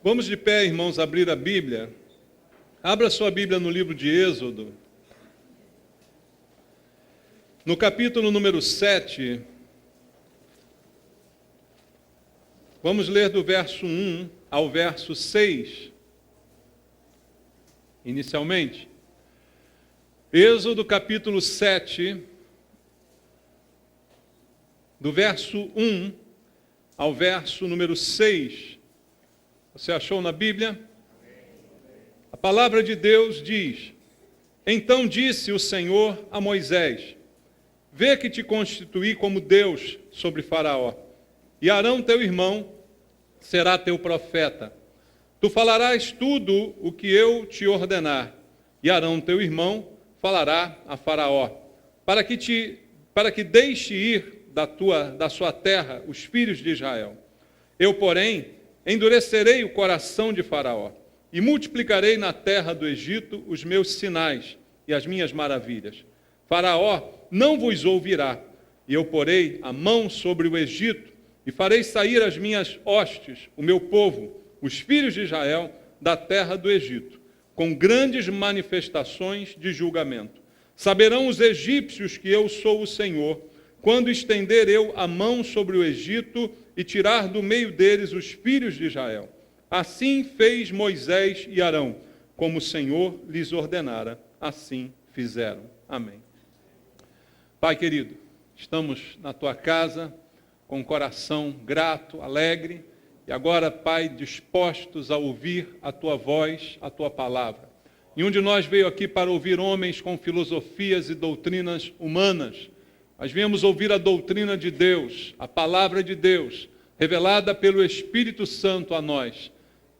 Vamos de pé, irmãos, abrir a Bíblia. Abra sua Bíblia no livro de Êxodo. No capítulo número 7, vamos ler do verso 1 ao verso 6, inicialmente. Êxodo capítulo 7, do verso 1 ao verso número 6. Você achou na Bíblia? A palavra de Deus diz: Então disse o Senhor a Moisés: Vê que te constituí como Deus sobre Faraó, e Arão teu irmão será teu profeta. Tu falarás tudo o que eu te ordenar, e Arão teu irmão falará a Faraó, para que deixe ir da sua terra os filhos de Israel. Eu, porém, endurecerei o coração de Faraó, e multiplicarei na terra do Egito os meus sinais e as minhas maravilhas. Faraó não vos ouvirá, e eu porei a mão sobre o Egito, e farei sair as minhas hostes, o meu povo, os filhos de Israel, da terra do Egito, com grandes manifestações de julgamento. Saberão os egípcios que eu sou o Senhor, quando estender eu a mão sobre o Egito e tirar do meio deles os filhos de Israel. Assim fez Moisés e Arão, como o Senhor lhes ordenara, assim fizeram. Amém. Pai querido, estamos na tua casa, com o coração grato, alegre, e agora, Pai, dispostos a ouvir a tua voz, a tua palavra. Nenhum de nós veio aqui para ouvir homens com filosofias e doutrinas humanas. Nós viemos ouvir a doutrina de Deus, a palavra de Deus, revelada pelo Espírito Santo a nós.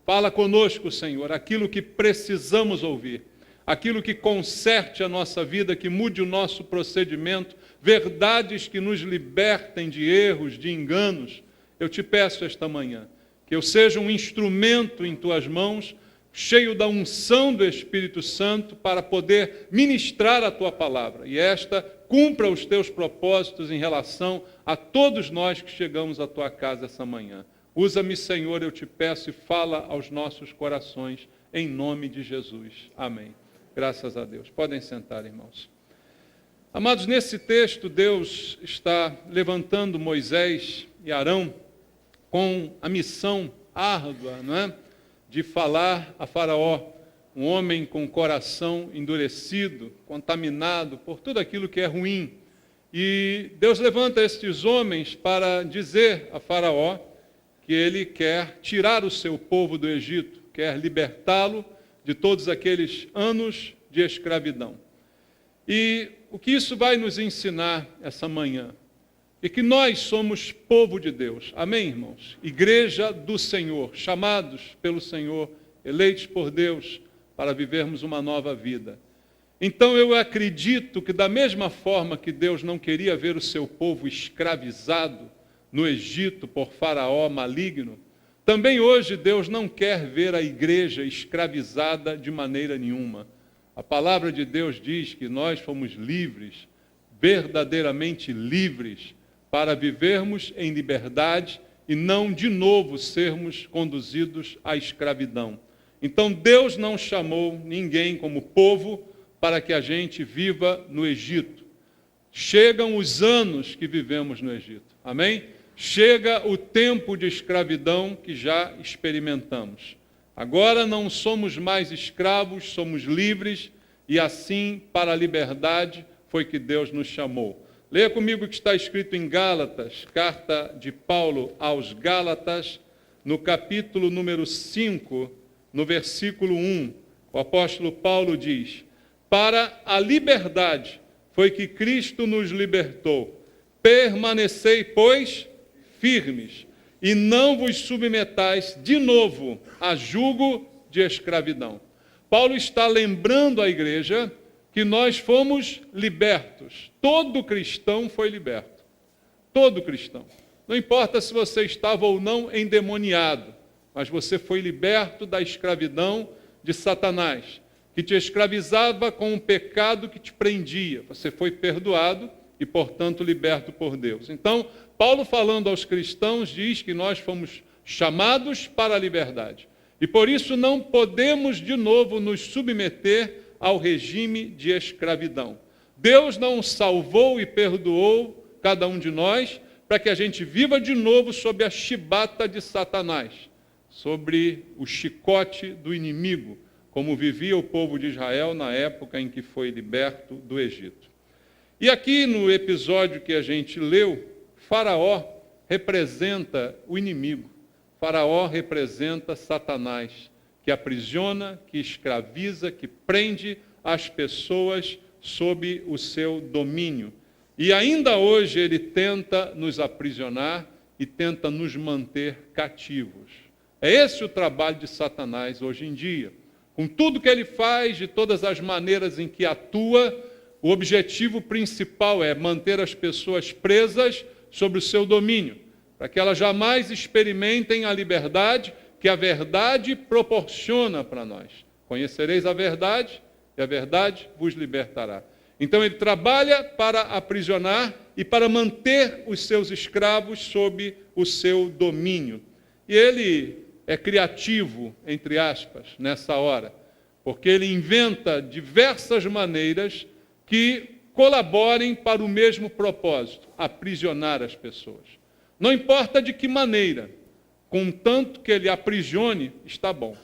Fala conosco, Senhor, aquilo que precisamos ouvir, aquilo que conserte a nossa vida, que mude o nosso procedimento, verdades que nos libertem de erros, de enganos. Eu te peço esta manhã, que eu seja um instrumento em tuas mãos, cheio da unção do Espírito Santo, para poder ministrar a tua palavra, e esta cumpra os teus propósitos em relação a todos nós que chegamos à tua casa essa manhã. Usa-me, Senhor, eu te peço, e fala aos nossos corações, em nome de Jesus. Amém. Graças a Deus. Podem sentar, irmãos. Amados, nesse texto, Deus está levantando Moisés e Arão com a missão árdua, não é? De falar a Faraó, um homem com o coração endurecido, contaminado por tudo aquilo que é ruim. E Deus levanta estes homens para dizer a Faraó que ele quer tirar o seu povo do Egito, quer libertá-lo de todos aqueles anos de escravidão. E o que isso vai nos ensinar essa manhã? E que nós somos povo de Deus, amém, irmãos? Igreja do Senhor, chamados pelo Senhor, eleitos por Deus, para vivermos uma nova vida. Então eu acredito que da mesma forma que Deus não queria ver o seu povo escravizado no Egito por Faraó maligno, também hoje Deus não quer ver a igreja escravizada de maneira nenhuma. A palavra de Deus diz que nós fomos livres, verdadeiramente livres, para vivermos em liberdade e não de novo sermos conduzidos à escravidão. Então Deus não chamou ninguém como povo para que a gente viva no Egito. Chegam os anos que vivemos no Egito, amém? Chega o tempo de escravidão que já experimentamos. Agora não somos mais escravos, somos livres, e assim para a liberdade foi que Deus nos chamou. Leia comigo o que está escrito em Gálatas, carta de Paulo aos Gálatas, no capítulo número 5, no versículo 1. O apóstolo Paulo diz: Para a liberdade foi que Cristo nos libertou. Permanecei, pois, firmes, e não vos submetais de novo a jugo de escravidão. Paulo está lembrando à igreja que nós fomos libertos. Todo cristão foi liberto. Todo cristão. Não importa se você estava ou não endemoniado, mas você foi liberto da escravidão de Satanás, que te escravizava com um pecado que te prendia. Você foi perdoado e, portanto, liberto por Deus. Então, Paulo, falando aos cristãos, diz que nós fomos chamados para a liberdade. E por isso não podemos de novo nos submeter ao regime de escravidão. Deus não salvou e perdoou cada um de nós para que a gente viva de novo sob a chibata de Satanás, sobre o chicote do inimigo, como vivia o povo de Israel na época em que foi liberto do Egito. E aqui no episódio que a gente leu, Faraó representa o inimigo. Faraó representa Satanás, que aprisiona, que escraviza, que prende as pessoas sob o seu domínio. E ainda hoje ele tenta nos aprisionar e tenta nos manter cativos. É esse o trabalho de Satanás hoje em dia. Com tudo que ele faz, de todas as maneiras em que atua, o objetivo principal é manter as pessoas presas sob o seu domínio, para que elas jamais experimentem a liberdade que a verdade proporciona para nós. Conhecereis a verdade, e a verdade vos libertará. Então ele trabalha para aprisionar e para manter os seus escravos sob o seu domínio. E ele é criativo, entre aspas, nessa hora, porque ele inventa diversas maneiras que colaborem para o mesmo propósito, aprisionar as pessoas. Não importa de que maneira, contanto que ele aprisione, está bom.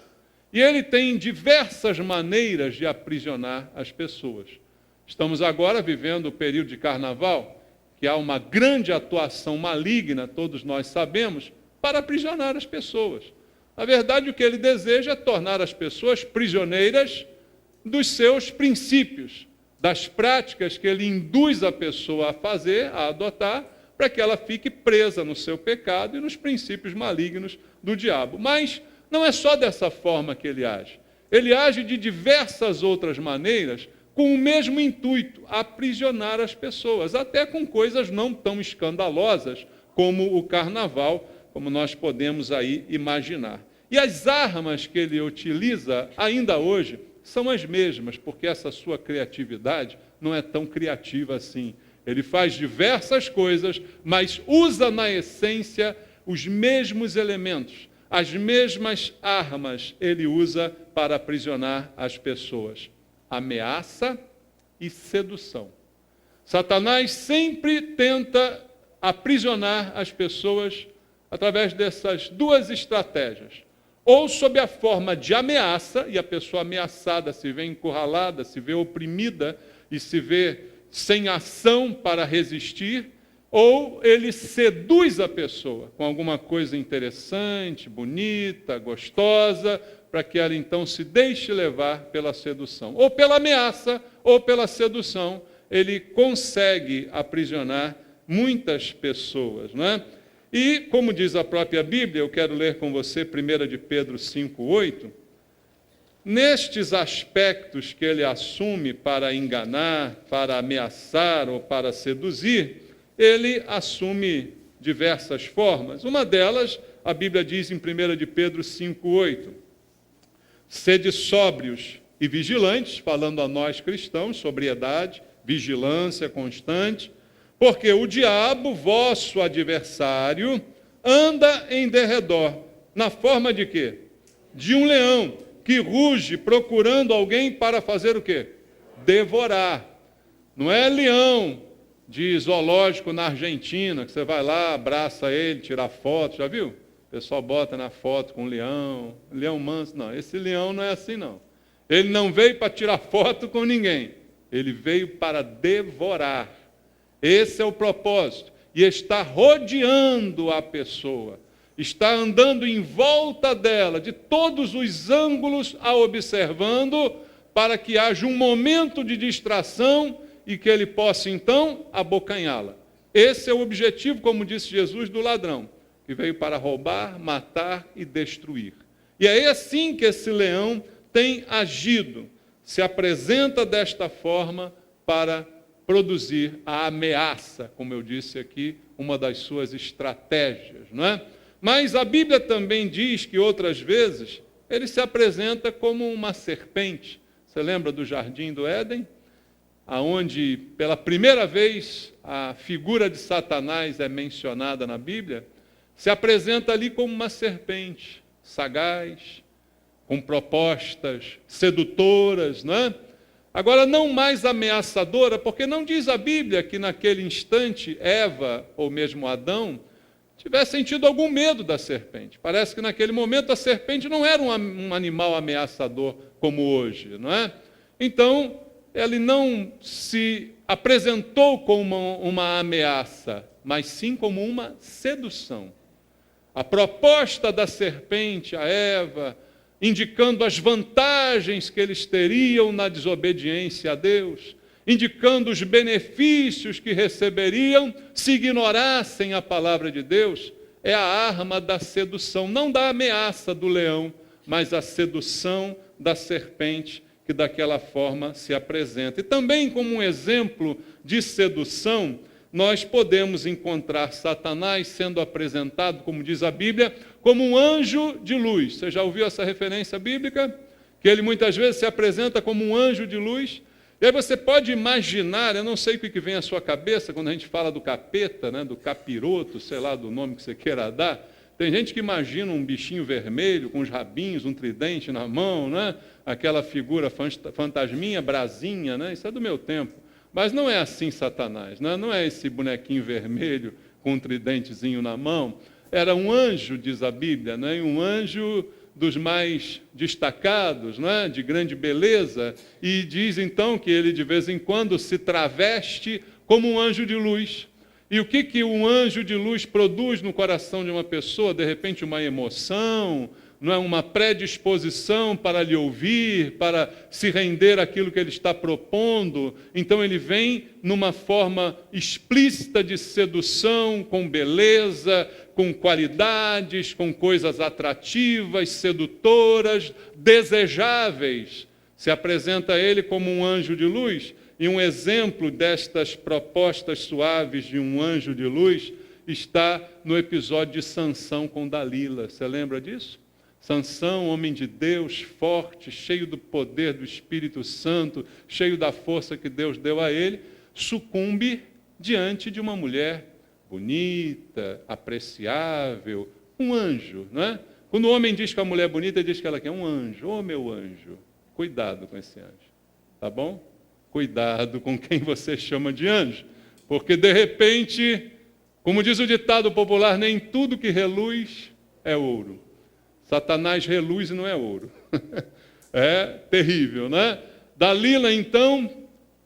E ele tem diversas maneiras de aprisionar as pessoas. Estamos agora vivendo o período de carnaval, que há uma grande atuação maligna, todos nós sabemos, para aprisionar as pessoas. Na verdade, o que ele deseja é tornar as pessoas prisioneiras dos seus princípios, das práticas que ele induz a pessoa a fazer, a adotar, para que ela fique presa no seu pecado e nos princípios malignos do diabo. Mas não é só dessa forma que ele age. Ele age de diversas outras maneiras, com o mesmo intuito, aprisionar as pessoas, até com coisas não tão escandalosas como o carnaval, como nós podemos aí imaginar. E as armas que ele utiliza ainda hoje são as mesmas, porque essa sua criatividade não é tão criativa assim. Ele faz diversas coisas, mas usa na essência os mesmos elementos, as mesmas armas ele usa para aprisionar as pessoas. Ameaça e sedução. Satanás sempre tenta aprisionar as pessoas através dessas duas estratégias. Ou sob a forma de ameaça, e a pessoa ameaçada se vê encurralada, se vê oprimida e se vê sem ação para resistir, ou ele seduz a pessoa com alguma coisa interessante, bonita, gostosa, para que ela então se deixe levar pela sedução. Ou pela ameaça, ou pela sedução, ele consegue aprisionar muitas pessoas, não é? E, como diz a própria Bíblia, eu quero ler com você 1 de Pedro 5,8, nestes aspectos que ele assume para enganar, para ameaçar ou para seduzir, ele assume diversas formas. Uma delas, a Bíblia diz em 1 de Pedro 5,8, sede sóbrios e vigilantes, falando a nós cristãos, sobriedade, vigilância constante, porque o diabo, vosso adversário, anda em derredor, na forma de quê? De um leão, que ruge procurando alguém para fazer o quê? Devorar. Não é leão de zoológico na Argentina, que você vai lá, abraça ele, tira foto, já viu? O pessoal bota na foto com leão manso. Não, esse leão não é assim não. Ele não veio para tirar foto com ninguém, ele veio para devorar. Esse é o propósito. E está rodeando a pessoa, está andando em volta dela, de todos os ângulos a observando, para que haja um momento de distração e que ele possa então abocanhá-la. Esse é o objetivo, como disse Jesus, do ladrão, que veio para roubar, matar e destruir. E é assim que esse leão tem agido, se apresenta desta forma para produzir a ameaça, como eu disse aqui, uma das suas estratégias, não é? Mas a Bíblia também diz que outras vezes ele se apresenta como uma serpente. Você lembra do Jardim do Éden? Aonde pela primeira vez a figura de Satanás é mencionada na Bíblia, se apresenta ali como uma serpente, sagaz, com propostas sedutoras, não é? Agora, não mais ameaçadora, porque não diz a Bíblia que naquele instante Eva, ou mesmo Adão, tivesse sentido algum medo da serpente. Parece que naquele momento a serpente não era um animal ameaçador como hoje, não é? Então, ele não se apresentou como uma ameaça, mas sim como uma sedução. A proposta da serpente a Eva, indicando as vantagens que eles teriam na desobediência a Deus, indicando os benefícios que receberiam se ignorassem a palavra de Deus, é a arma da sedução, não da ameaça do leão, mas a sedução da serpente que daquela forma se apresenta. E também como um exemplo de sedução, nós podemos encontrar Satanás sendo apresentado, como diz a Bíblia, como um anjo de luz. Você já ouviu essa referência bíblica? Que ele muitas vezes se apresenta como um anjo de luz. E aí você pode imaginar, eu não sei o que vem à sua cabeça quando a gente fala do capeta, né, do capiroto, sei lá, do nome que você queira dar. Tem gente que imagina um bichinho vermelho com os rabinhos, um tridente na mão, né? Aquela figura fantasminha, brasinha, né? Isso é do meu tempo. Mas não é assim Satanás, né? Não é esse bonequinho vermelho com um tridentezinho na mão. Era um anjo, diz a Bíblia, né? Um anjo dos mais destacados, né? De grande beleza. E diz então que ele de vez em quando se traveste como um anjo de luz. E o que um anjo de luz produz no coração de uma pessoa? De repente uma emoção, não é, uma predisposição para lhe ouvir, para se render àquilo que ele está propondo. Então ele vem numa forma explícita de sedução, com beleza, com qualidades, com coisas atrativas, sedutoras, desejáveis. Se apresenta a ele como um anjo de luz. E um exemplo destas propostas suaves de um anjo de luz está no episódio de Sansão com Dalila. Você lembra disso? Sansão, homem de Deus, forte, cheio do poder do Espírito Santo, cheio da força que Deus deu a ele, sucumbe diante de uma mulher bonita, apreciável, um anjo, não é? Quando o homem diz que a mulher é bonita, ele diz que ela quer um anjo. Ô, meu anjo, cuidado com esse anjo, tá bom? Cuidado com quem você chama de anjo, porque de repente, como diz o ditado popular, nem tudo que reluz é ouro. Satanás reluz e não é ouro. É terrível, né? Dalila, então,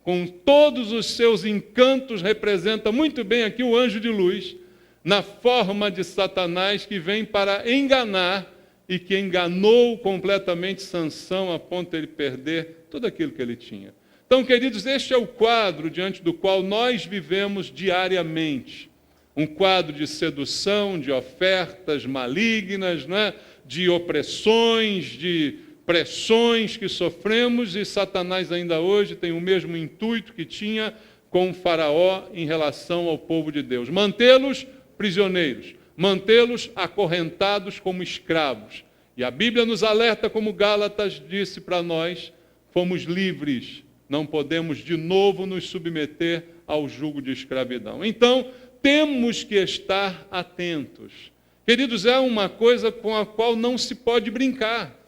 com todos os seus encantos, representa muito bem aqui o anjo de luz, na forma de Satanás que vem para enganar e que enganou completamente Sansão a ponto de ele perder tudo aquilo que ele tinha. Então, queridos, este é o quadro diante do qual nós vivemos diariamente. Um quadro de sedução, de ofertas malignas, não é? De opressões, de pressões que sofremos, e Satanás ainda hoje tem o mesmo intuito que tinha com o Faraó em relação ao povo de Deus. Mantê-los prisioneiros, mantê-los acorrentados como escravos. E a Bíblia nos alerta, como Gálatas disse para nós, fomos livres. Não podemos de novo nos submeter ao jugo de escravidão. Então, temos que estar atentos. Queridos, é uma coisa com a qual não se pode brincar.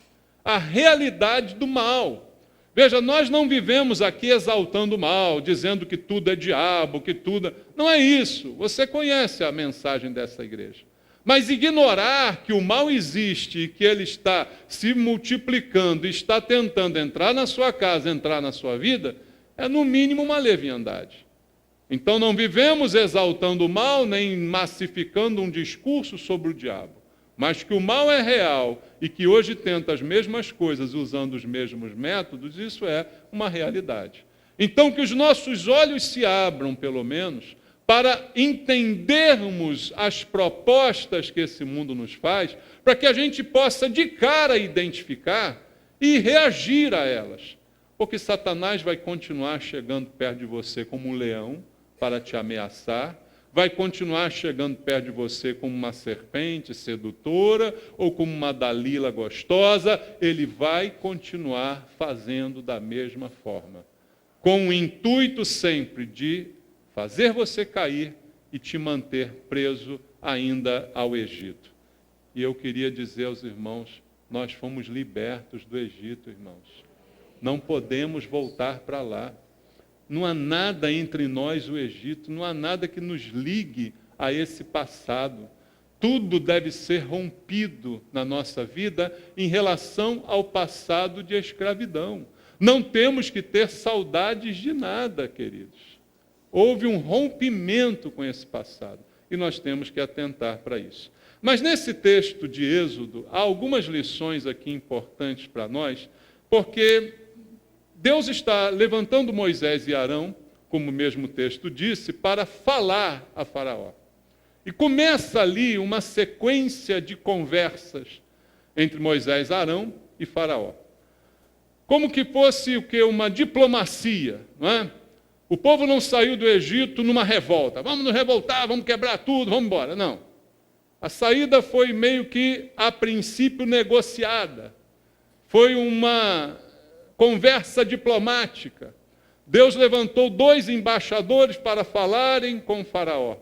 A realidade do mal. Veja, nós não vivemos aqui exaltando o mal, dizendo que tudo é diabo, que tudo... Não é isso. Você conhece a mensagem dessa igreja. Mas ignorar que o mal existe e que ele está se multiplicando, está tentando entrar na sua casa, entrar na sua vida, é no mínimo uma leviandade. Então não vivemos exaltando o mal, nem massificando um discurso sobre o diabo. Mas que o mal é real e que hoje tenta as mesmas coisas usando os mesmos métodos, isso é uma realidade. Então que os nossos olhos se abram, pelo menos, para entendermos as propostas que esse mundo nos faz, para que a gente possa de cara identificar e reagir a elas. Porque Satanás vai continuar chegando perto de você como um leão para te ameaçar, vai continuar chegando perto de você como uma serpente sedutora ou como uma Dalila gostosa, ele vai continuar fazendo da mesma forma, com o intuito sempre de fazer você cair e te manter preso ainda ao Egito. E eu queria dizer aos irmãos, Nós fomos libertos do Egito, irmãos. Não podemos voltar para lá. Não há nada entre nós e o Egito, não há nada que nos ligue a esse passado. Tudo deve ser rompido na nossa vida em relação ao passado de escravidão. Não temos que ter saudades de nada, queridos. Houve um rompimento com esse passado e nós temos que atentar para isso. Mas nesse texto de Êxodo, há algumas lições aqui importantes para nós, porque Deus está levantando Moisés e Arão, como o mesmo texto disse, para falar a Faraó. E começa ali uma sequência de conversas entre Moisés, Arão e Faraó. Como que fosse o quê? Uma diplomacia, não é? O povo não saiu do Egito numa revolta. Vamos nos revoltar, vamos quebrar tudo, vamos embora. Não. A saída foi meio que, a princípio, negociada. Foi uma conversa diplomática. Deus levantou 2 embaixadores para falarem com o Faraó.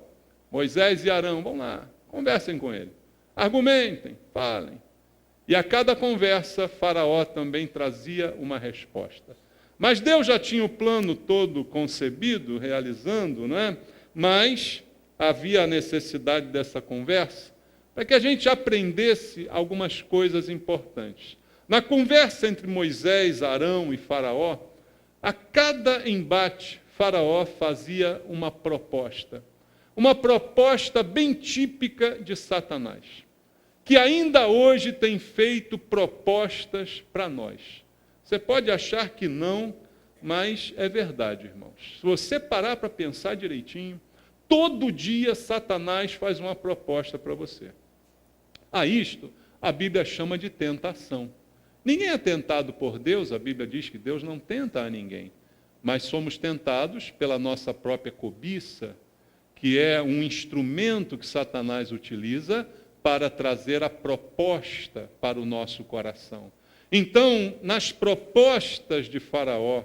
Moisés e Arão, vão lá, conversem com ele. Argumentem, falem. E a cada conversa, Faraó também trazia uma resposta. Mas Deus já tinha o plano todo concebido, realizando, não é? Mas havia a necessidade dessa conversa para que a gente aprendesse algumas coisas importantes. Na conversa entre Moisés, Arão e Faraó, a cada embate, Faraó fazia uma proposta bem típica de Satanás, que ainda hoje tem feito propostas para nós. Você pode achar que não, mas é verdade, irmãos. Se você parar para pensar direitinho, todo dia Satanás faz uma proposta para você. A isto a Bíblia chama de tentação. Ninguém é tentado por Deus, a Bíblia diz que Deus não tenta a ninguém, mas somos tentados pela nossa própria cobiça, que é um instrumento que Satanás utiliza para trazer a proposta para o nosso coração. Então, nas propostas de Faraó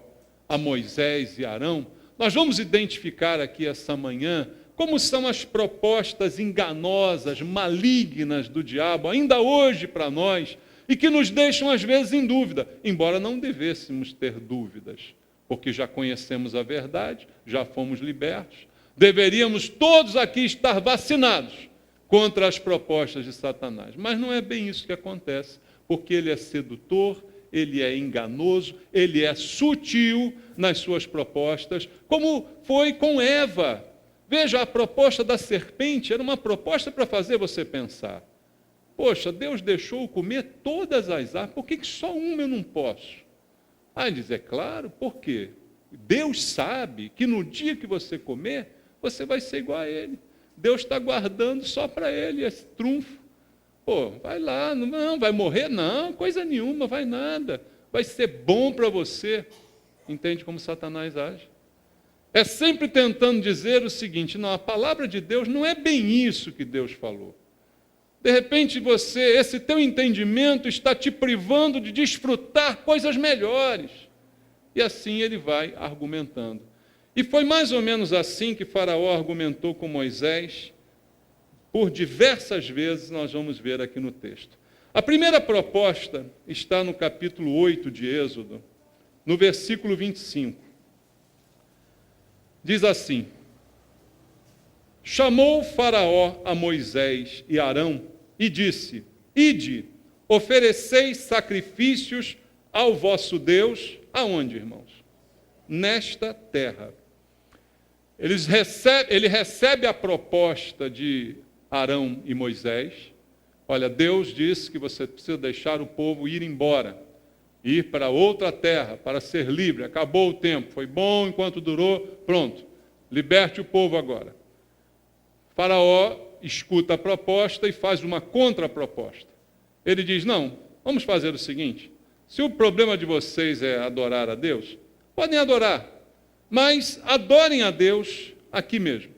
a Moisés e Arão, nós vamos identificar aqui essa manhã como são as propostas enganosas, malignas do diabo, ainda hoje para nós, e que nos deixam às vezes em dúvida, embora não devêssemos ter dúvidas, porque já conhecemos a verdade, já fomos libertos. Deveríamos todos aqui estar vacinados contra as propostas de Satanás, mas não é bem isso que acontece, porque ele é sedutor, ele é enganoso, ele é sutil nas suas propostas, como foi com Eva. Veja, a proposta da serpente era uma proposta para fazer você pensar. Poxa, Deus deixou comer todas as árvores, por que só uma eu não posso? Aí ele diz, é claro, por quê? Deus sabe que no dia que você comer, você vai ser igual a ele. Deus está guardando só para ele esse trunfo. Pô, vai lá, não, vai morrer? Não, coisa nenhuma, vai nada. Vai ser bom para você. Entende como Satanás age? É sempre tentando dizer o seguinte, não, a palavra de Deus não é bem isso que Deus falou. De repente esse teu entendimento está te privando de desfrutar coisas melhores. E assim ele vai argumentando. E foi mais ou menos assim que Faraó argumentou com Moisés, por diversas vezes, nós vamos ver aqui no texto. A primeira proposta está no capítulo 8 de Êxodo, no versículo 25. Diz assim, chamou Faraó a Moisés e Arão e disse, ide, ofereceis sacrifícios ao vosso Deus, aonde, irmãos? Nesta terra. Ele recebe a proposta de Arão e Moisés. Olha, Deus disse que você precisa deixar o povo ir embora, ir para outra terra, para ser livre. Acabou o tempo, foi bom enquanto durou, pronto, liberte o povo agora. Faraó escuta a proposta e faz uma contraproposta. Ele diz, não, vamos fazer o seguinte, se o problema de vocês é adorar a Deus, podem adorar, mas adorem a Deus aqui mesmo.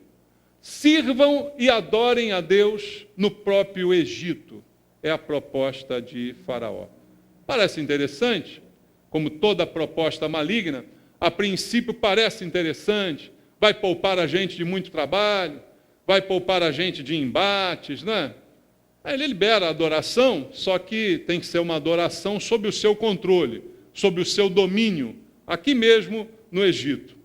Sirvam e adorem a Deus no próprio Egito. É a proposta de Faraó. Parece interessante, como toda proposta maligna, a princípio parece interessante, vai poupar a gente de muito trabalho, vai poupar a gente de embates, né? Aí ele libera a adoração, só que tem que ser uma adoração sob o seu controle, sob o seu domínio, aqui mesmo no Egito.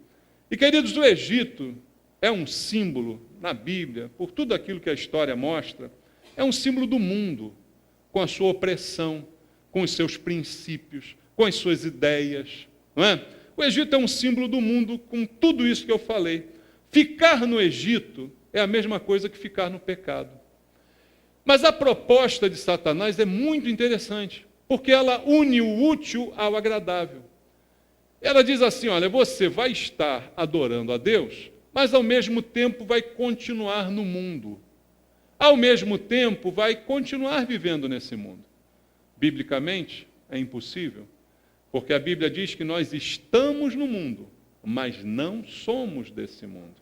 E, queridos, o Egito é um símbolo na Bíblia, por tudo aquilo que a história mostra, é um símbolo do mundo, com a sua opressão, com os seus princípios, com as suas ideias, não é? O Egito é um símbolo do mundo com tudo isso que eu falei. Ficar no Egito é a mesma coisa que ficar no pecado. Mas a proposta de Satanás é muito interessante, porque ela une o útil ao agradável. Ela diz assim, olha, você vai estar adorando a Deus, mas ao mesmo tempo vai continuar no mundo. Ao mesmo tempo vai continuar vivendo nesse mundo. Biblicamente, é impossível. Porque a Bíblia diz que nós estamos no mundo, mas não somos desse mundo.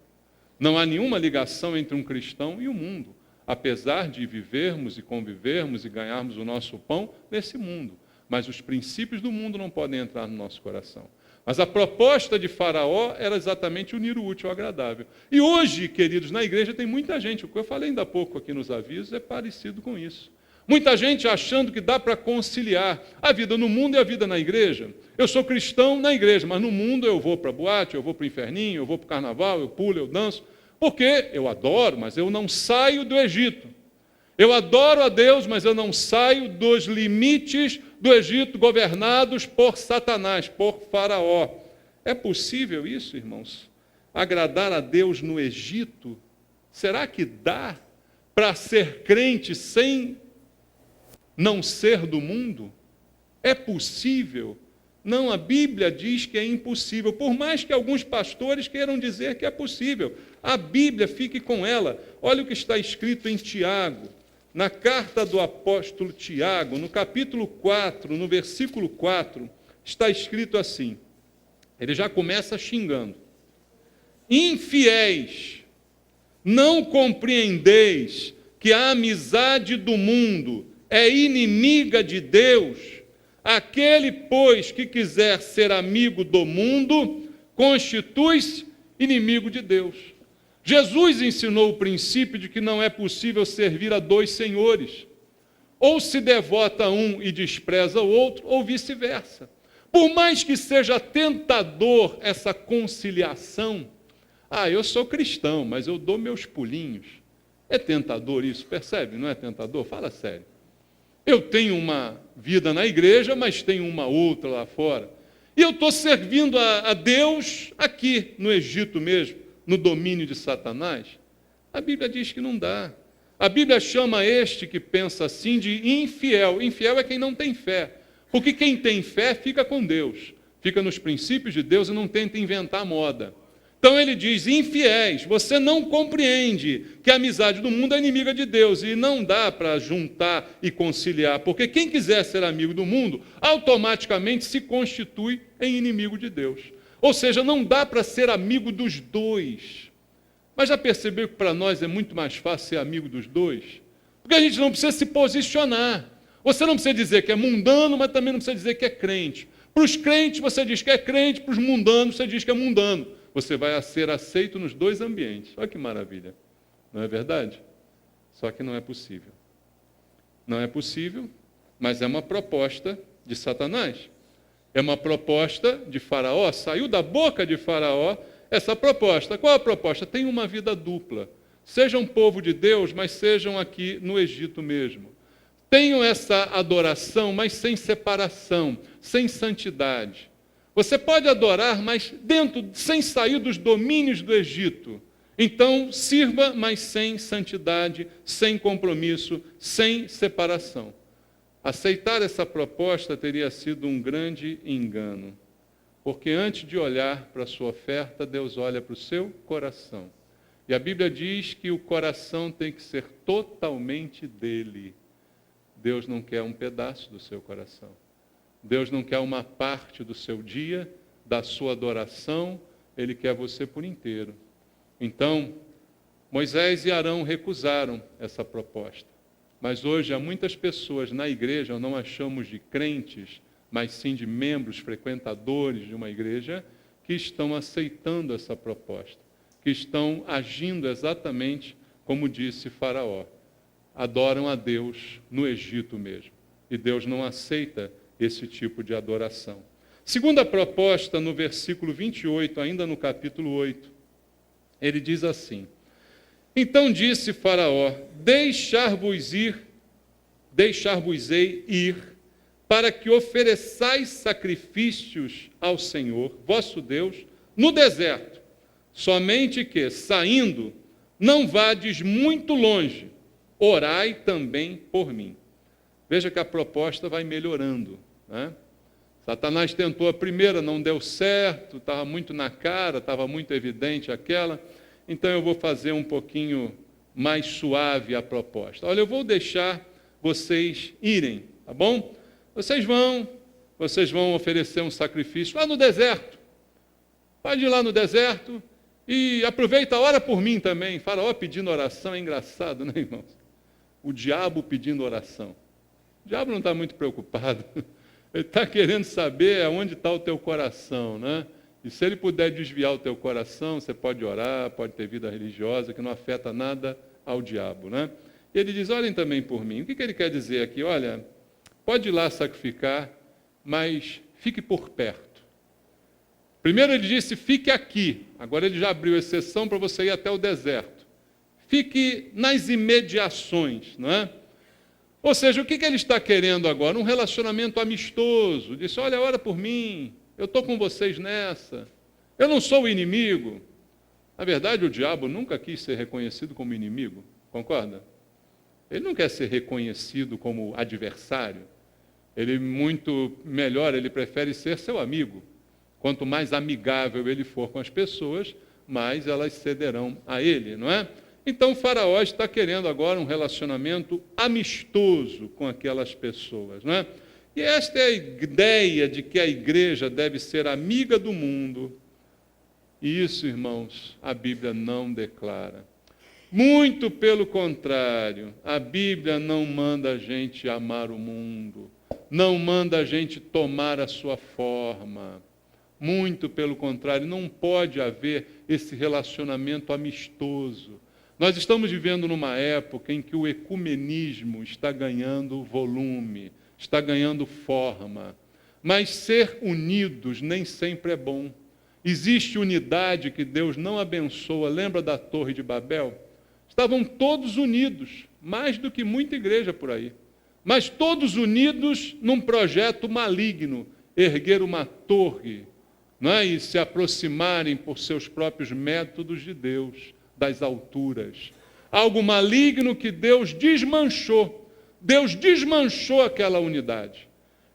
Não há nenhuma ligação entre um cristão e o mundo, apesar de vivermos e convivermos e ganharmos o nosso pão nesse mundo. Mas os princípios do mundo não podem entrar no nosso coração. Mas a proposta de Faraó era exatamente unir o útil ao agradável. E hoje, queridos, na igreja tem muita gente, o que eu falei ainda há pouco aqui nos avisos é parecido com isso. Muita gente achando que dá para conciliar a vida no mundo e a vida na igreja. Eu sou cristão na igreja, mas no mundo eu vou para a boate, eu vou para o inferninho, eu vou para o carnaval, eu pulo, eu danço. Porque eu adoro, mas eu não saio do Egito. Eu adoro a Deus, mas eu não saio dos limites do Egito governados por Satanás, por Faraó. É possível isso, irmãos? Agradar a Deus no Egito? Será que dá para ser crente sem não ser do mundo? É possível? Não, a Bíblia diz que é impossível, por mais que alguns pastores queiram dizer que é possível. A Bíblia, fique com ela. Olha o que está escrito em Tiago, na carta do apóstolo Tiago, no capítulo 4, no versículo 4, está escrito assim, ele já começa xingando. Infiéis, não compreendeis que a amizade do mundo é inimiga de Deus? Aquele, pois, que quiser ser amigo do mundo, constitui-se inimigo de Deus. Jesus ensinou o princípio de que não é possível servir a dois senhores. Ou se devota a um e despreza o outro, ou vice-versa. Por mais que seja tentador essa conciliação, eu sou cristão, mas eu dou meus pulinhos. É tentador isso, percebe? Não é tentador? Fala sério. Eu tenho uma vida na igreja, mas tenho uma outra lá fora. E eu estou servindo a Deus aqui, no Egito mesmo, no domínio de Satanás. A Bíblia diz que não dá. A Bíblia chama este que pensa assim de infiel. Infiel é quem não tem fé. Porque quem tem fé fica com Deus, fica nos princípios de Deus e não tenta inventar moda. Então ele diz, infiéis, você não compreende que a amizade do mundo é inimiga de Deus e não dá para juntar e conciliar, porque quem quiser ser amigo do mundo, automaticamente se constitui em inimigo de Deus. Ou seja, não dá para ser amigo dos dois. Mas já percebeu que para nós é muito mais fácil ser amigo dos dois? Porque a gente não precisa se posicionar. Você não precisa dizer que é mundano, mas também não precisa dizer que é crente. Para os crentes você diz que é crente, para os mundanos você diz que é mundano. Você vai ser aceito nos dois ambientes. Olha que maravilha. Não é verdade? Só que não é possível. Não é possível, mas é uma proposta de Satanás. É uma proposta de Faraó. Saiu da boca de Faraó essa proposta. Qual a proposta? Tem uma vida dupla. Sejam povo de Deus, mas sejam aqui no Egito mesmo. Tenham essa adoração, mas sem separação, sem santidade. Você pode adorar, mas sem sair dos domínios do Egito. Então, sirva, mas sem santidade, sem compromisso, sem separação. Aceitar essa proposta teria sido um grande engano. Porque antes de olhar para a sua oferta, Deus olha para o seu coração. E a Bíblia diz que o coração tem que ser totalmente dele. Deus não quer um pedaço do seu coração. Deus não quer uma parte do seu dia, da sua adoração, Ele quer você por inteiro. Então, Moisés e Arão recusaram essa proposta. Mas hoje há muitas pessoas na igreja, não a chamamos de crentes, mas sim de membros, frequentadores de uma igreja, que estão aceitando essa proposta, que estão agindo exatamente como disse Faraó. adoram a Deus no Egito mesmo. E Deus não aceita esse tipo de adoração. Segunda proposta, no versículo 28, ainda no capítulo 8, ele diz assim: então disse Faraó, deixar-vos-ei ir, para que ofereçais sacrifícios ao Senhor, vosso Deus, no deserto, somente que, saindo, não vades muito longe, orai também por mim. Veja que a proposta vai melhorando, né? Satanás tentou a primeira, não deu certo, estava muito na cara, estava muito evidente aquela. Então eu vou fazer um pouquinho mais suave a proposta. Olha, eu vou deixar vocês irem, tá bom? Vocês vão oferecer um sacrifício lá no deserto. Pode ir lá no deserto e aproveita a hora por mim também. Faraó pedindo oração, é engraçado, né, irmãos? O diabo pedindo oração. O diabo não está muito preocupado. Ele está querendo saber aonde está o teu coração, né? E se ele puder desviar o teu coração, você pode orar, pode ter vida religiosa, que não afeta nada ao diabo, né? E ele diz, olhem também por mim. O que ele quer dizer aqui? Olha, pode ir lá sacrificar, mas fique por perto. Primeiro ele disse, fique aqui. Agora ele já abriu exceção para você ir até o deserto. Fique nas imediações, não é? Ou seja, o que ele está querendo agora? Um relacionamento amistoso. Disse, olha, ora por mim, eu estou com vocês nessa. Eu não sou o inimigo. Na verdade, o diabo nunca quis ser reconhecido como inimigo, concorda? Ele não quer ser reconhecido como adversário. Ele muito melhor, ele prefere ser seu amigo. Quanto mais amigável ele for com as pessoas, mais elas cederão a ele, não é? Então, o Faraó está querendo agora um relacionamento amistoso com aquelas pessoas, não é? E esta é a ideia de que a igreja deve ser amiga do mundo. E isso, irmãos, a Bíblia não declara. Muito pelo contrário, a Bíblia não manda a gente amar o mundo, não manda a gente tomar a sua forma. Muito pelo contrário, não pode haver esse relacionamento amistoso. Nós estamos vivendo numa época em que o ecumenismo está ganhando volume, está ganhando forma. Mas ser unidos nem sempre é bom. Existe unidade que Deus não abençoa. Lembra da Torre de Babel? Estavam todos unidos, mais do que muita igreja por aí. Mas todos unidos num projeto maligno, erguer uma torre, não é? E se aproximarem por seus próprios métodos de Deus, das alturas. Algo maligno que Deus desmanchou. Deus desmanchou aquela unidade.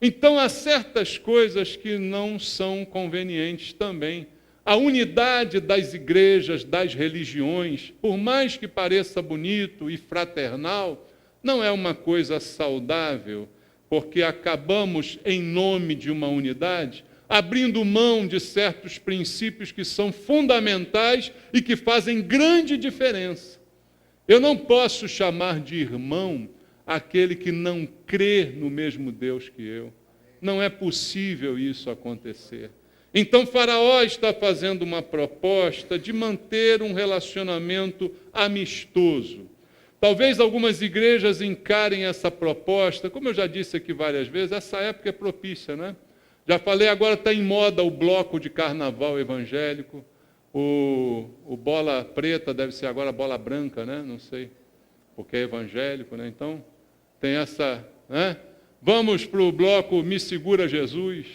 Então, há certas coisas que não são convenientes também. A unidade das igrejas, das religiões, por mais que pareça bonito e fraternal, não é uma coisa saudável, porque acabamos, em nome de uma unidade, abrindo mão de certos princípios que são fundamentais e que fazem grande diferença. Eu não posso chamar de irmão aquele que não crê no mesmo Deus que eu. Não é possível isso acontecer. Então, Faraó está fazendo uma proposta de manter um relacionamento amistoso. Talvez algumas igrejas encarem essa proposta, como eu já disse aqui várias vezes, essa época é propícia, né? Já falei, agora está em moda o bloco de carnaval evangélico, o bola preta deve ser agora bola branca, né? Não sei, porque é evangélico, né? Então, tem essa, né? Vamos para o bloco Me Segura Jesus,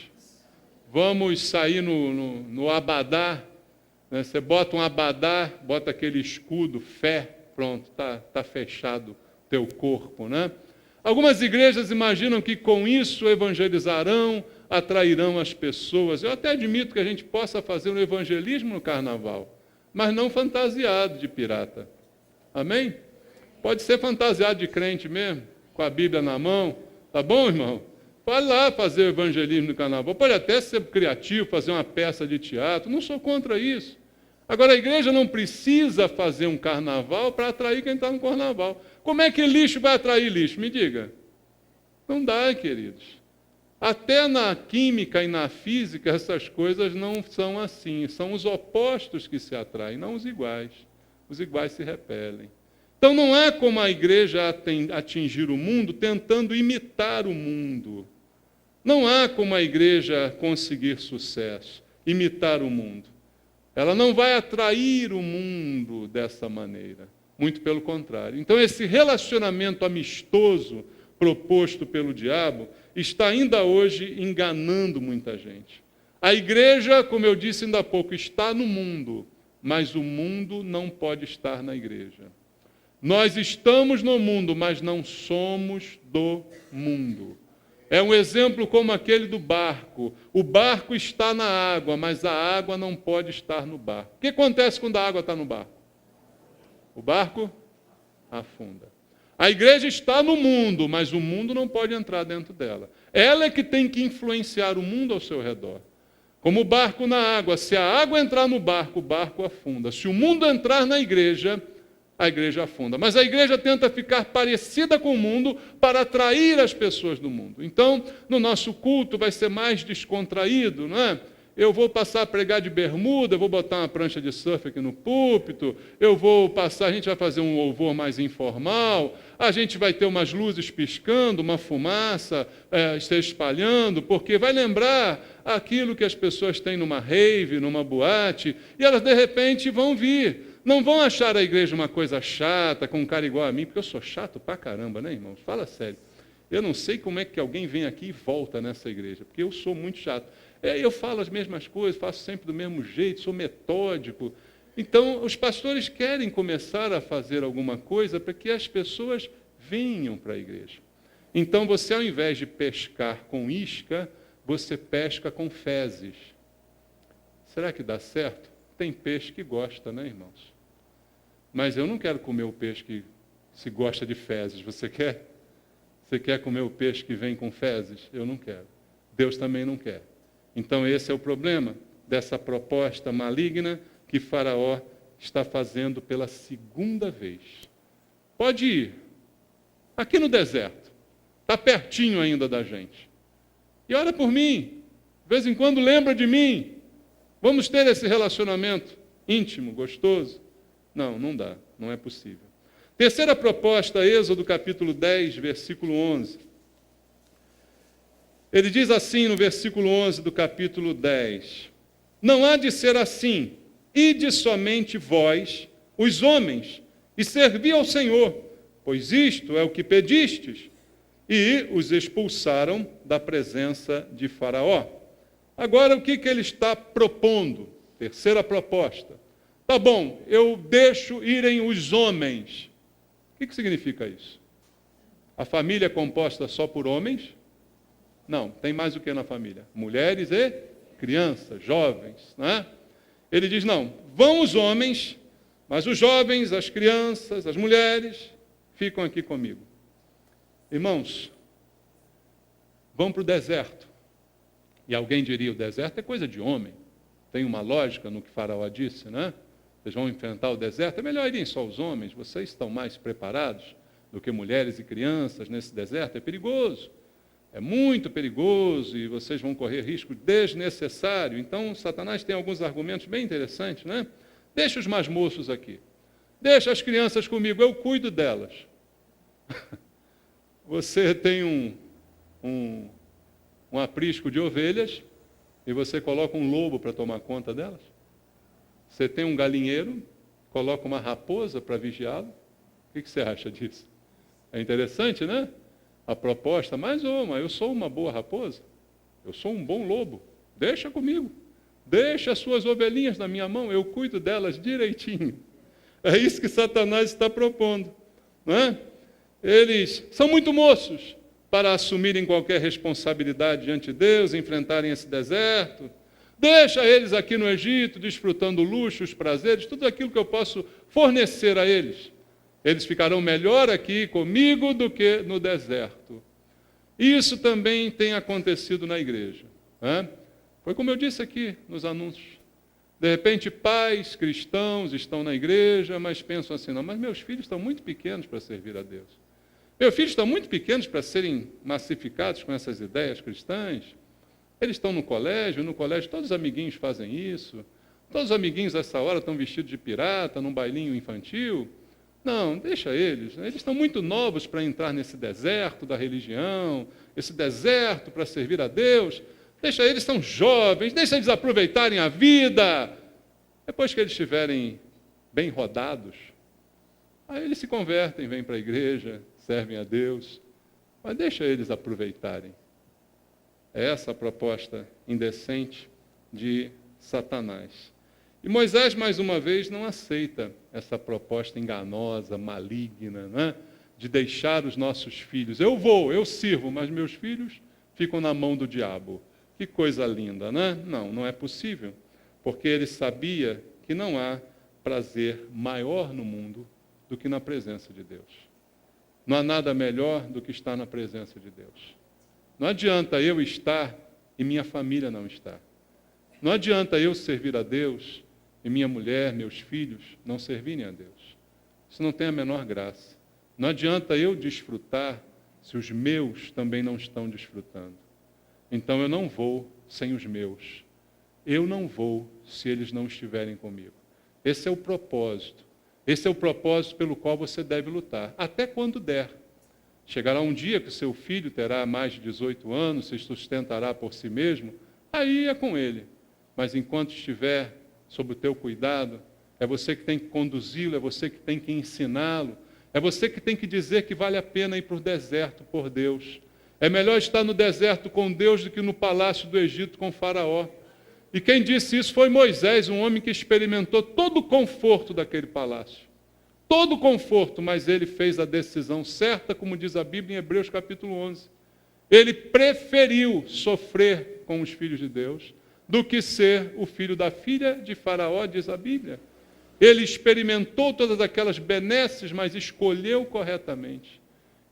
vamos sair no abadá, né? Você bota um abadá, bota aquele escudo, fé, pronto, tá fechado teu corpo, né? Algumas igrejas imaginam que com isso evangelizarão, atrairão as pessoas. Eu até admito que a gente possa fazer um evangelismo no carnaval, mas não fantasiado de pirata. Amém? Pode ser fantasiado de crente mesmo, com a Bíblia na mão. Tá bom, irmão? Vai lá fazer o evangelismo no carnaval. Pode até ser criativo, fazer uma peça de teatro. Não sou contra isso. Agora, a igreja não precisa fazer um carnaval para atrair quem está no carnaval. Como é que lixo vai atrair lixo? Me diga. Não dá, queridos. Até na química e na física, essas coisas não são assim. São os opostos que se atraem, não os iguais. Os iguais se repelem. Então não há como a igreja atingir o mundo tentando imitar o mundo. Não há como a igreja conseguir sucesso, imitar o mundo. Ela não vai atrair o mundo dessa maneira, muito pelo contrário. Então esse relacionamento amistoso proposto pelo diabo está ainda hoje enganando muita gente. A igreja, como eu disse ainda há pouco, está no mundo, mas o mundo não pode estar na igreja. Nós estamos no mundo, mas não somos do mundo. É um exemplo como aquele do barco. O barco está na água, mas a água não pode estar no barco. O que acontece quando a água está no barco? O barco afunda. A igreja está no mundo, mas o mundo não pode entrar dentro dela. Ela é que tem que influenciar o mundo ao seu redor. Como o barco na água. Se a água entrar no barco, o barco afunda. Se o mundo entrar na igreja, a igreja afunda. Mas a igreja tenta ficar parecida com o mundo para atrair as pessoas do mundo. Então, no nosso culto vai ser mais descontraído, não é? Eu vou passar a pregar de bermuda, eu vou botar uma prancha de surf aqui no púlpito, a gente vai fazer um louvor mais informal, a gente vai ter umas luzes piscando, uma fumaça se espalhando, porque vai lembrar aquilo que as pessoas têm numa rave, numa boate, e elas de repente vão vir. Não vão achar a igreja uma coisa chata, com um cara igual a mim, porque eu sou chato pra caramba, né, irmãos? Fala sério. Eu não sei como é que alguém vem aqui e volta nessa igreja, porque eu sou muito chato. Eu falo as mesmas coisas, faço sempre do mesmo jeito, sou metódico. Então, os pastores querem começar a fazer alguma coisa para que as pessoas venham para a igreja. Então, você, ao invés de pescar com isca, você pesca com fezes. Será que dá certo? Tem peixe que gosta, né, irmãos? Mas eu não quero comer o peixe que se gosta de fezes. Você quer? Você quer comer o peixe que vem com fezes? Eu não quero. Deus também não quer. Então esse é o problema dessa proposta maligna que Faraó está fazendo pela segunda vez. Pode ir. Aqui no deserto. Está pertinho ainda da gente. E ora por mim. De vez em quando lembra de mim. Vamos ter esse relacionamento íntimo, gostoso? Não, não dá. Não é possível. Terceira proposta, Êxodo capítulo 10, versículo 11. Ele diz assim no versículo 11 do capítulo 10. Não há de ser assim, ide somente vós, os homens, e servi ao Senhor, pois isto é o que pedistes. E os expulsaram da presença de Faraó. Agora, o que ele está propondo? Terceira proposta. Tá bom, eu deixo irem os homens. O que significa isso? A família é composta só por homens? Não, tem mais o que na família? Mulheres e crianças, jovens. Né? Ele diz, não, vão os homens, mas os jovens, as crianças, as mulheres, ficam aqui comigo. Irmãos, vão para o deserto. E alguém diria, o deserto é coisa de homem. Tem uma lógica no que Faraó disse, né? Vocês vão enfrentar o deserto, é melhor irem só os homens, vocês estão mais preparados do que mulheres e crianças nesse deserto, é perigoso. É muito perigoso e vocês vão correr risco desnecessário. Então, Satanás tem alguns argumentos bem interessantes, né? Deixa os mais moços aqui. Deixa as crianças comigo, eu cuido delas. Você tem um aprisco de ovelhas e você coloca um lobo para tomar conta delas? Você tem um galinheiro, coloca uma raposa para vigiá-lo? O que você acha disso? É interessante, né? A proposta, mas eu sou uma boa raposa, eu sou um bom lobo, deixa comigo, deixa as suas ovelhinhas na minha mão, eu cuido delas direitinho. É isso que Satanás está propondo, não é? Eles são muito moços para assumirem qualquer responsabilidade diante de Deus, enfrentarem esse deserto. Deixa eles aqui no Egito, desfrutando o luxo, os prazeres, tudo aquilo que eu posso fornecer a eles. Eles ficarão melhor aqui comigo do que no deserto. Isso também tem acontecido na igreja. Né? Foi como eu disse aqui nos anúncios. De repente, pais cristãos estão na igreja, mas pensam assim, não, mas meus filhos estão muito pequenos para servir a Deus. Meus filhos estão muito pequenos para serem massificados com essas ideias cristãs. Eles estão no colégio todos os amiguinhos fazem isso. Todos os amiguinhos, essa hora, estão vestidos de pirata, num bailinho infantil. Não, deixa eles. Eles estão muito novos para entrar nesse deserto da religião, esse deserto para servir a Deus. Deixa eles, são jovens, deixa eles aproveitarem a vida. Depois que eles estiverem bem rodados, aí eles se convertem, vêm para a igreja, servem a Deus. Mas deixa eles aproveitarem. É essa a proposta indecente de Satanás. E Moisés, mais uma vez, não aceita essa proposta enganosa, maligna, né? De deixar os nossos filhos. Eu sirvo, mas meus filhos ficam na mão do diabo. Que coisa linda, né? Não, não é possível. Porque ele sabia que não há prazer maior no mundo do que na presença de Deus. Não há nada melhor do que estar na presença de Deus. Não adianta eu estar e minha família não estar. Não adianta eu servir a Deus e minha mulher, meus filhos, não servirem a Deus. Isso não tem a menor graça. Não adianta eu desfrutar se os meus também não estão desfrutando. Então eu não vou sem os meus. Eu não vou se eles não estiverem comigo. Esse é o propósito. Esse é o propósito pelo qual você deve lutar, até quando der. Chegará um dia que seu filho terá mais de 18 anos, se sustentará por si mesmo, aí é com ele. Mas enquanto estiver sob o teu cuidado, é você que tem que conduzi-lo, é você que tem que ensiná-lo, é você que tem que dizer que vale a pena ir para o deserto por Deus. É melhor estar no deserto com Deus do que no palácio do Egito com Faraó. E quem disse isso foi Moisés, um homem que experimentou todo o conforto daquele palácio. Todo o conforto, mas ele fez a decisão certa, como diz a Bíblia em Hebreus capítulo 11. Ele preferiu sofrer com os filhos de Deus do que ser o filho da filha de Faraó, diz a Bíblia. Ele experimentou todas aquelas benesses, mas escolheu corretamente.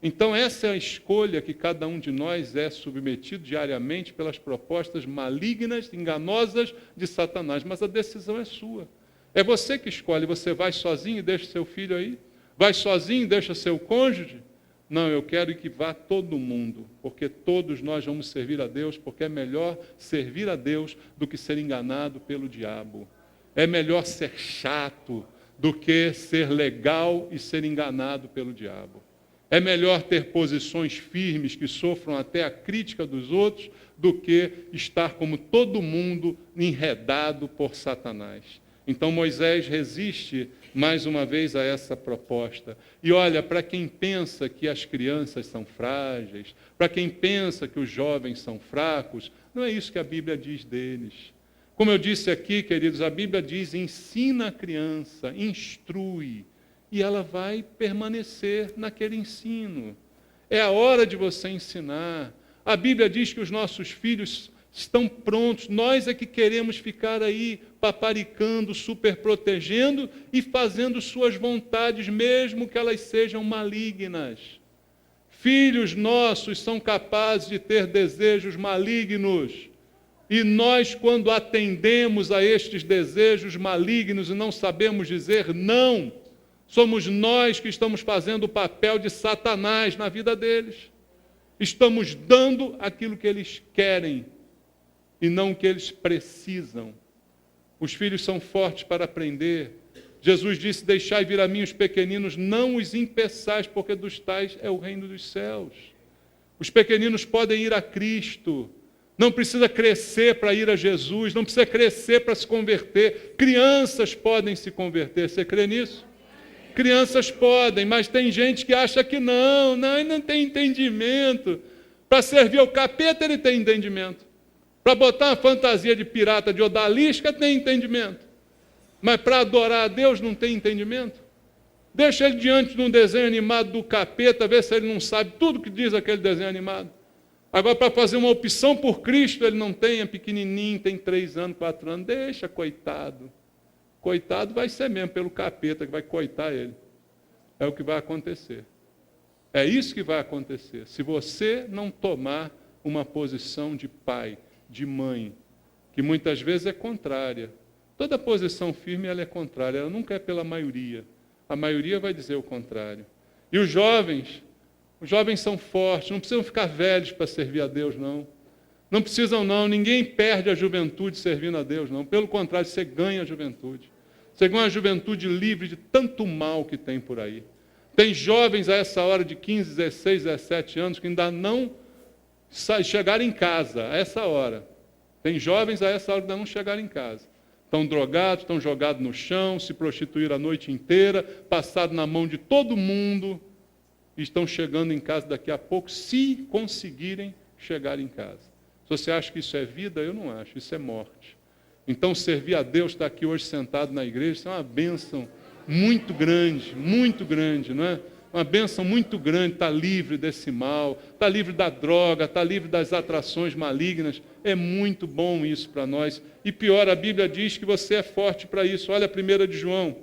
Então essa é a escolha que cada um de nós é submetido diariamente pelas propostas malignas, enganosas de Satanás, mas a decisão é sua. É você que escolhe, você vai sozinho e deixa seu filho aí? Vai sozinho e deixa seu cônjuge? Não, eu quero que vá todo mundo, porque todos nós vamos servir a Deus, porque é melhor servir a Deus do que ser enganado pelo diabo. É melhor ser chato do que ser legal e ser enganado pelo diabo. É melhor ter posições firmes que sofram até a crítica dos outros do que estar como todo mundo enredado por Satanás. Então Moisés resiste mais uma vez a essa proposta. E olha, para quem pensa que as crianças são frágeis, para quem pensa que os jovens são fracos, não é isso que a Bíblia diz deles. Como eu disse aqui, queridos, a Bíblia diz: ensina a criança, instrui, e ela vai permanecer naquele ensino. É a hora de você ensinar. A Bíblia diz que os nossos filhos estão prontos, nós é que queremos ficar aí paparicando, superprotegendo e fazendo suas vontades, mesmo que elas sejam malignas. Filhos nossos são capazes de ter desejos malignos. E nós, quando atendemos a estes desejos malignos e não sabemos dizer não, somos nós que estamos fazendo o papel de Satanás na vida deles. Estamos dando aquilo que eles querem e não o que eles precisam. Os filhos são fortes para aprender. Jesus disse: deixai vir a mim os pequeninos, não os impeçais, porque dos tais é o reino dos céus. Os pequeninos podem ir a Cristo. Não precisa crescer para ir a Jesus, não precisa crescer para se converter. Crianças podem se converter. Você crê nisso? Crianças podem, mas tem gente que acha que não, ele não tem entendimento. Para servir ao capeta ele tem entendimento. Para botar uma fantasia de pirata de odalisca tem entendimento. Mas para adorar a Deus não tem entendimento. Deixa ele diante de um desenho animado do capeta, ver se ele não sabe tudo que diz aquele desenho animado. Agora, para fazer uma opção por Cristo, ele não tem, é pequenininho, tem 3 anos, 4 anos. Deixa, coitado. Coitado vai ser mesmo pelo capeta que vai coitar ele. É o que vai acontecer. É isso que vai acontecer. Se você não tomar uma posição de pai, de mãe, que muitas vezes é contrária. Toda posição firme ela é contrária, ela nunca é pela maioria. A maioria vai dizer o contrário. E os jovens são fortes, não precisam ficar velhos para servir a Deus, não. Não precisam, não. Ninguém perde a juventude servindo a Deus, não. Pelo contrário, você ganha a juventude. Você quer uma juventude livre de tanto mal que tem por aí. Tem jovens a essa hora de 15, 16, 17 anos que ainda não chegaram em casa, a essa hora. Tem jovens a essa hora que ainda não chegaram em casa. Estão drogados, estão jogados no chão, se prostituíram a noite inteira, passaram na mão de todo mundo e estão chegando em casa daqui a pouco, se conseguirem chegar em casa. Se você acha que isso é vida, eu não acho, isso é morte. Então, servir a Deus, estar aqui hoje sentado na igreja, isso é uma bênção muito grande, não é? Uma bênção muito grande, estar livre desse mal, estar livre da droga, estar livre das atrações malignas. É muito bom isso para nós. E pior, a Bíblia diz que você é forte para isso. Olha a 1 de João.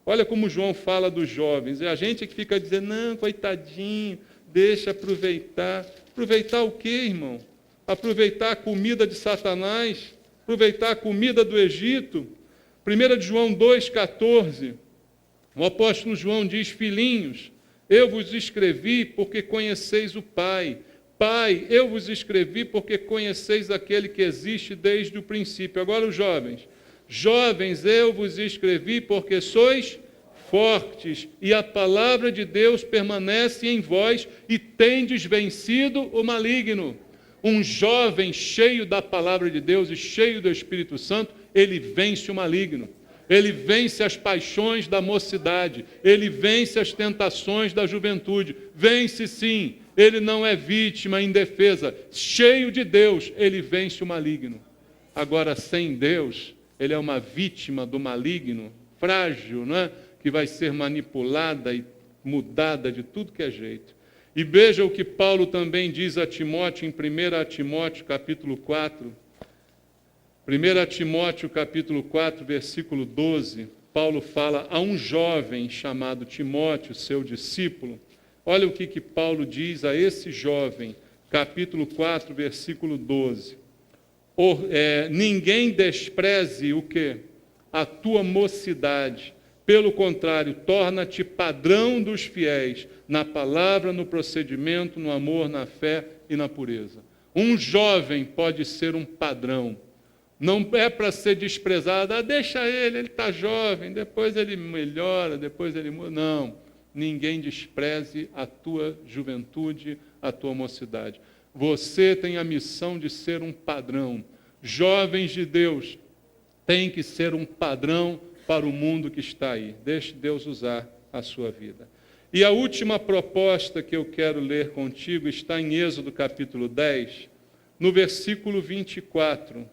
Olha como João fala dos jovens. É a gente que fica dizendo, não, coitadinho, deixa aproveitar. Aproveitar o quê, irmão? Aproveitar a comida de Satanás? Aproveitar a comida do Egito? 1 de João 2,14. O apóstolo João diz, filhinhos, eu vos escrevi porque conheceis o Pai. Pai, eu vos escrevi porque conheceis aquele que existe desde o princípio. Agora os jovens. Jovens, eu vos escrevi porque sois fortes e a palavra de Deus permanece em vós e tendes vencido o maligno. Um jovem cheio da palavra de Deus e cheio do Espírito Santo, ele vence o maligno. Ele vence as paixões da mocidade, ele vence as tentações da juventude, vence sim, ele não é vítima indefesa, cheio de Deus, ele vence o maligno. Agora, sem Deus, ele é uma vítima do maligno, frágil, não é? Que vai ser manipulada e mudada de tudo que é jeito. E veja o que Paulo também diz a Timóteo, em 1 Timóteo, capítulo 4, 1 Timóteo, capítulo 4, versículo 12, Paulo fala a um jovem chamado Timóteo, seu discípulo. Olha o que Paulo diz a esse jovem, capítulo 4, versículo 12. Ninguém despreze o quê? A tua mocidade. Pelo contrário, torna-te padrão dos fiéis, na palavra, no procedimento, no amor, na fé e na pureza. Um jovem pode ser um padrão. Não é para ser desprezado, deixa ele está jovem, depois ele melhora, depois ele muda. Não, ninguém despreze a tua juventude, a tua mocidade. Você tem a missão de ser um padrão. Jovens de Deus têm que ser um padrão para o mundo que está aí. Deixe Deus usar a sua vida. E a última proposta que eu quero ler contigo está em Êxodo capítulo 10, no versículo 24.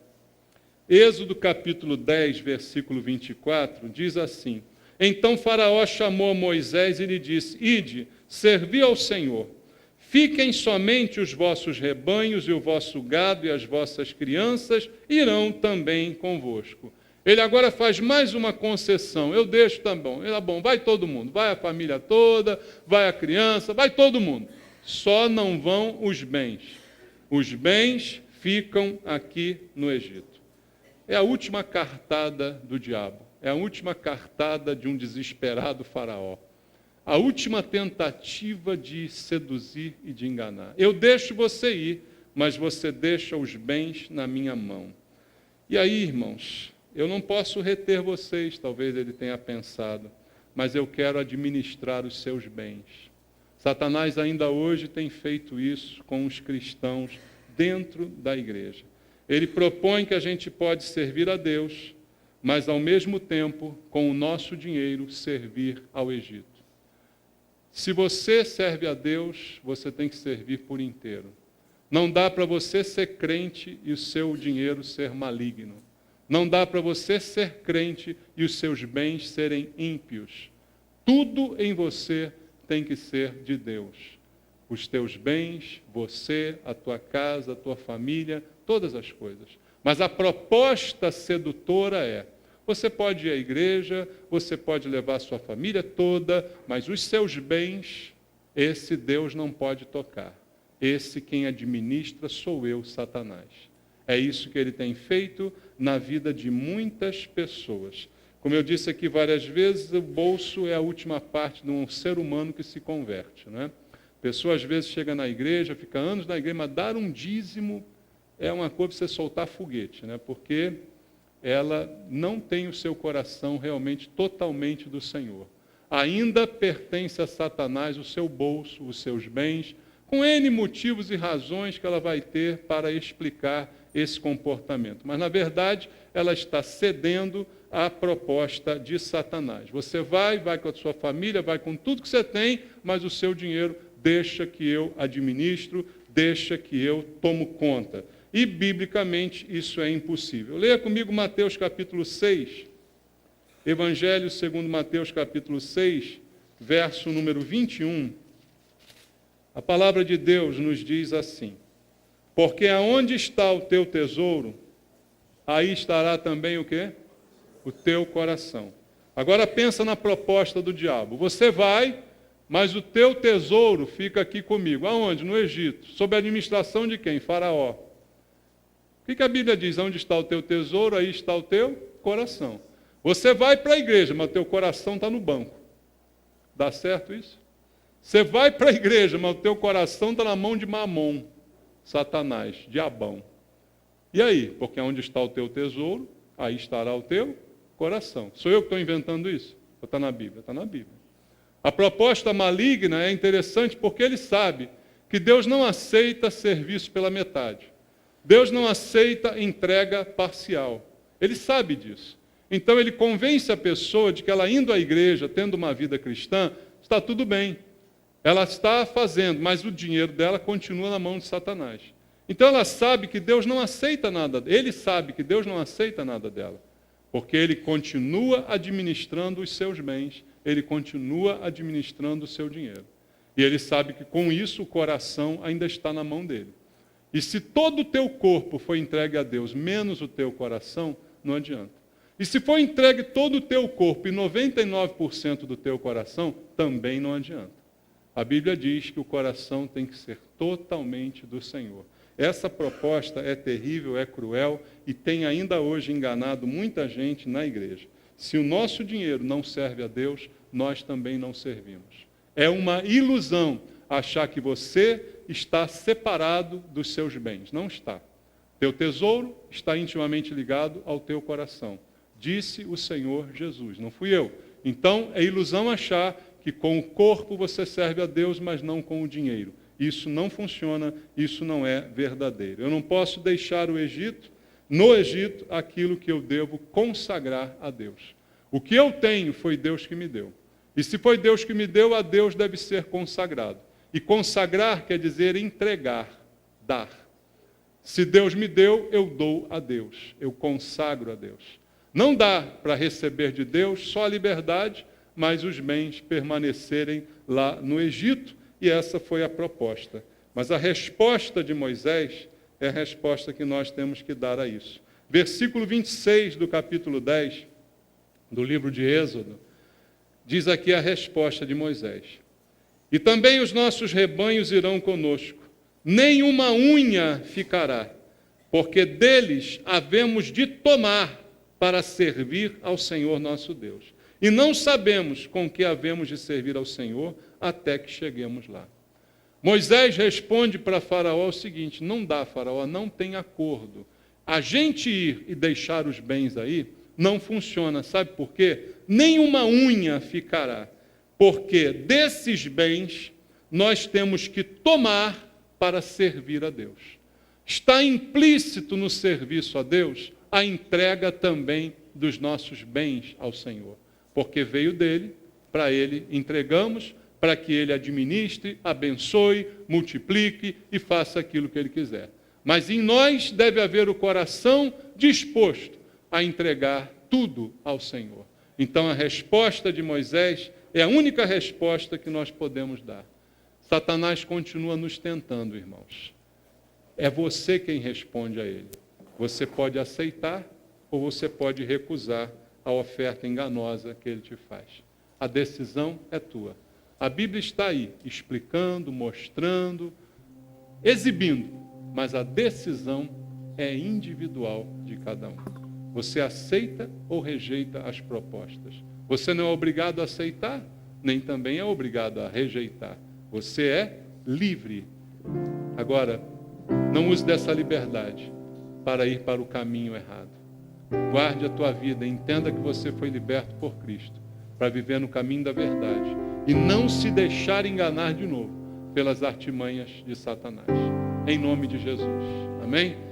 Êxodo capítulo 10, versículo 24, diz assim: Então Faraó chamou Moisés e lhe disse, ide, servi ao Senhor. Fiquem somente os vossos rebanhos e o vosso gado e as vossas crianças irão também convosco. Ele agora faz mais uma concessão. Eu deixo também. Ele, bom, vai todo mundo. Vai a família toda, vai a criança, vai todo mundo. Só não vão os bens. Os bens ficam aqui no Egito. É a última cartada do diabo. É a última cartada de um desesperado faraó. A última tentativa de seduzir e de enganar. Eu deixo você ir, mas você deixa os bens na minha mão. E aí, irmãos, eu não posso reter vocês, talvez ele tenha pensado, mas eu quero administrar os seus bens. Satanás ainda hoje tem feito isso com os cristãos dentro da igreja. Ele propõe que a gente pode servir a Deus, mas ao mesmo tempo, com o nosso dinheiro, servir ao Egito. Se você serve a Deus, você tem que servir por inteiro. Não dá para você ser crente e o seu dinheiro ser maligno. Não dá para você ser crente e os seus bens serem ímpios. Tudo em você tem que ser de Deus. Os teus bens, você, a tua casa, a tua família, todas as coisas. Mas a proposta sedutora é, você pode ir à igreja, você pode levar a sua família toda, mas os seus bens, esse Deus não pode tocar. Esse quem administra sou eu, Satanás. É isso que ele tem feito na vida de muitas pessoas. Como eu disse aqui várias vezes, o bolso é a última parte de um ser humano que se converte, né? A pessoa às vezes chega na igreja, fica anos na igreja, mas dar um dízimo é uma coisa para você soltar foguete, né? Porque ela não tem o seu coração realmente totalmente do Senhor. Ainda pertence a Satanás o seu bolso, os seus bens, com N motivos e razões que ela vai ter para explicar esse comportamento. Mas, na verdade, ela está cedendo à proposta de Satanás. Você vai com a sua família, vai com tudo que você tem, mas o seu dinheiro deixa que eu administro, deixa que eu tomo conta. E, biblicamente, isso é impossível. Leia comigo Mateus capítulo 6, Evangelho segundo Mateus capítulo 6, verso número 21. A palavra de Deus nos diz assim: porque aonde está o teu tesouro, aí estará também o quê? O teu coração. Agora pensa na proposta do diabo. Você vai, mas o teu tesouro fica aqui comigo. Aonde? No Egito. Sob a administração de quem? Faraó. O que a Bíblia diz? Onde está o teu tesouro, aí está o teu coração. Você vai para a igreja, mas o teu coração está no banco. Dá certo isso? Você vai para a igreja, mas o teu coração está na mão de Mamon, Satanás, Diabão. E aí? Porque onde está o teu tesouro, aí estará o teu coração. Sou eu que estou inventando isso? Ou está na Bíblia? Está na Bíblia. A proposta maligna é interessante porque ele sabe que Deus não aceita serviço pela metade. Deus não aceita entrega parcial. Ele sabe disso. Então ele convence a pessoa de que ela indo à igreja, tendo uma vida cristã, está tudo bem. Ela está fazendo, mas o dinheiro dela continua na mão de Satanás. Então ela sabe que Deus não aceita nada. Ele sabe que Deus não aceita nada dela. Porque ele continua administrando os seus bens, ele continua administrando o seu dinheiro. E ele sabe que com isso o coração ainda está na mão dele. E se todo o teu corpo foi entregue a Deus, menos o teu coração, não adianta. E se for entregue todo o teu corpo e 99% do teu coração, também não adianta. A Bíblia diz que o coração tem que ser totalmente do Senhor. Essa proposta é terrível, é cruel e tem ainda hoje enganado muita gente na igreja. Se o nosso dinheiro não serve a Deus, nós também não servimos. É uma ilusão achar que você está separado dos seus bens. Não está. Teu tesouro está intimamente ligado ao teu coração. Disse o Senhor Jesus, não fui eu. Então, é ilusão achar que com o corpo você serve a Deus, mas não com o dinheiro. Isso não funciona, isso não é verdadeiro. Eu não posso deixar no Egito, aquilo que eu devo consagrar a Deus. O que eu tenho foi Deus que me deu. E se foi Deus que me deu, a Deus deve ser consagrado. E consagrar quer dizer entregar, dar. Se Deus me deu, eu dou a Deus, eu consagro a Deus. Não dá para receber de Deus só a liberdade, mas os bens permanecerem lá no Egito, e essa foi a proposta. Mas a resposta de Moisés é a resposta que nós temos que dar a isso. Versículo 26 do capítulo 10 do livro de Êxodo, diz aqui a resposta de Moisés. E também os nossos rebanhos irão conosco, nenhuma unha ficará, porque deles havemos de tomar para servir ao Senhor nosso Deus. E não sabemos com que havemos de servir ao Senhor até que cheguemos lá. Moisés responde para Faraó o seguinte: não dá, Faraó, não tem acordo. A gente ir e deixar os bens aí não funciona. Sabe por quê? Nenhuma unha ficará. Porque desses bens nós temos que tomar para servir a Deus. Está implícito no serviço a Deus a entrega também dos nossos bens ao Senhor. Porque veio dele, para ele entregamos, para que ele administre, abençoe, multiplique e faça aquilo que ele quiser. Mas em nós deve haver o coração disposto a entregar tudo ao Senhor. Então a resposta de Moisés é a única resposta que nós podemos dar. Satanás continua nos tentando, irmãos. É você quem responde a ele. Você pode aceitar ou você pode recusar a oferta enganosa que ele te faz. A decisão é tua. A Bíblia está aí, explicando, mostrando, exibindo, mas a decisão é individual de cada um. Você aceita ou rejeita as propostas. Você não é obrigado a aceitar, nem também é obrigado a rejeitar. Você é livre. Agora, não use dessa liberdade para ir para o caminho errado. guarde a tua vida, entenda que você foi liberto por Cristo, para viver no caminho da verdade, e não se deixar enganar de novo pelas artimanhas de Satanás. Em nome de Jesus. Amém?